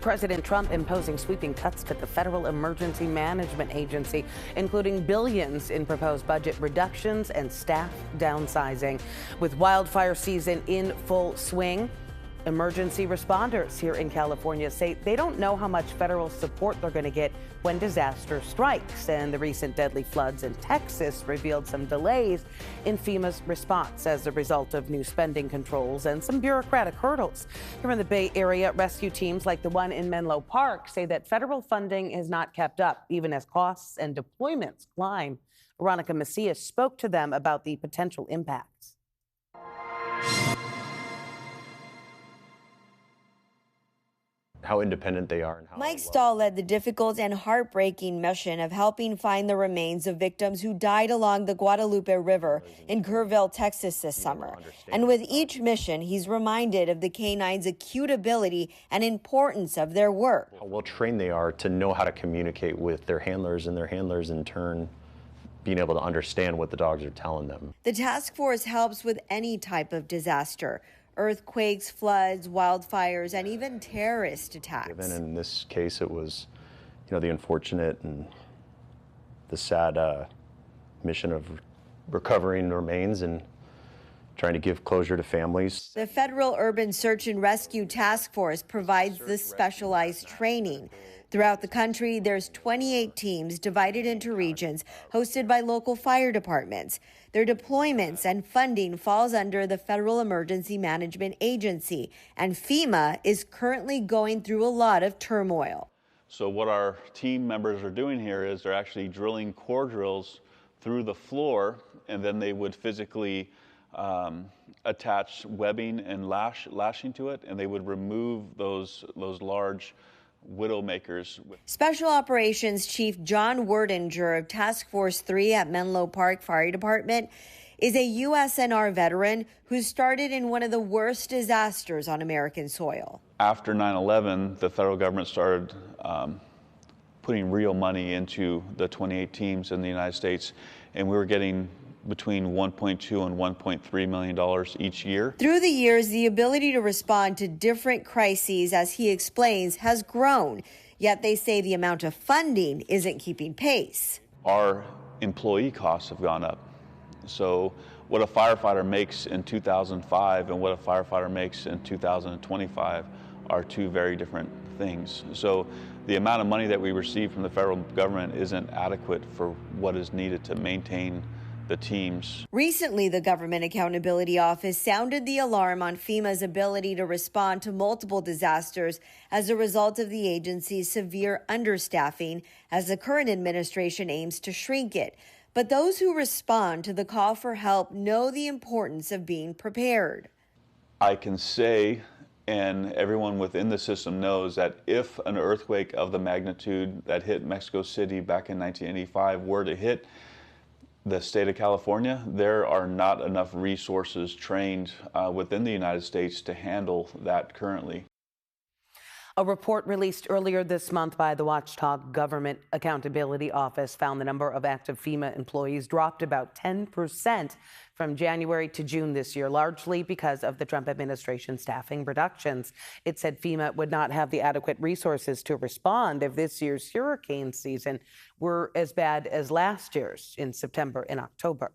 President Trump imposing sweeping cuts to the Federal Emergency Management Agency, including billions in proposed budget reductions and staff downsizing. With wildfire season in full swing, emergency responders here in California say they don't know how much federal support they're going to get when disaster strikes. And the recent deadly floods in Texas revealed some delays in FEMA's response as a result of new spending controls and some bureaucratic hurdles. Here in the Bay Area, rescue teams like the one in Menlo Park say that federal funding has not kept up, even as costs and deployments climb. Veronica Macias spoke to them about the potential impacts. How independent they are. And how Mike Stahl led the difficult and heartbreaking mission of helping find the remains of victims who died along the Guadalupe River in Kerrville, Texas this summer. And with each mission, he's reminded of the K-9's acute ability and importance of their work. How well trained they are to know how to communicate with their handlers, and their handlers in turn being able to understand what the dogs are telling them. The task force helps with any type of disaster. Earthquakes, floods, wildfires, and even terrorist attacks. And in this case, it was, the unfortunate and the sad mission of recovering remains and trying to give closure to families. The Federal Urban Search and Rescue Task Force provides this specialized training. Throughout the country, there's 28 teams divided into regions hosted by local fire departments. Their deployments and funding falls under the Federal Emergency Management Agency, and FEMA is currently going through a lot of turmoil. So what our team members are doing here is they're actually drilling core drills through the floor, and then they would physically attach webbing and lashing to it, and they would remove those large widowmakers. Special Operations Chief John Werdinger of Task Force 3 at Menlo Park Fire Department is a USNR veteran who started in one of the worst disasters on American soil. After 9/11, the federal government started putting real money into the 28 teams in the United States, and we were getting between $1.2 and $1.3 million each year. Through the years, the ability to respond to different crises, as he explains, has grown. Yet they say the amount of funding isn't keeping pace. Our employee costs have gone up. So what a firefighter makes in 2005 and what a firefighter makes in 2025 are two very different things. So the amount of money that we receive from the federal government isn't adequate for what is needed to maintain the teams. Recently, the Government Accountability Office sounded the alarm on FEMA's ability to respond to multiple disasters as a result of the agency's severe understaffing, as the current administration aims to shrink it. But those who respond to the call for help know the importance of being prepared. I can say, and everyone within the system knows, that if an earthquake of the magnitude that hit Mexico City back in 1985 were to hit the state of California, there are not enough resources trained within the United States to handle that currently. A report released earlier this month by the watchdog Government Accountability Office found the number of active FEMA employees dropped about 10% from January to June this year, largely because of the Trump administration staffing reductions. It said FEMA would not have the adequate resources to respond if this year's hurricane season were as bad as last year's in September and October.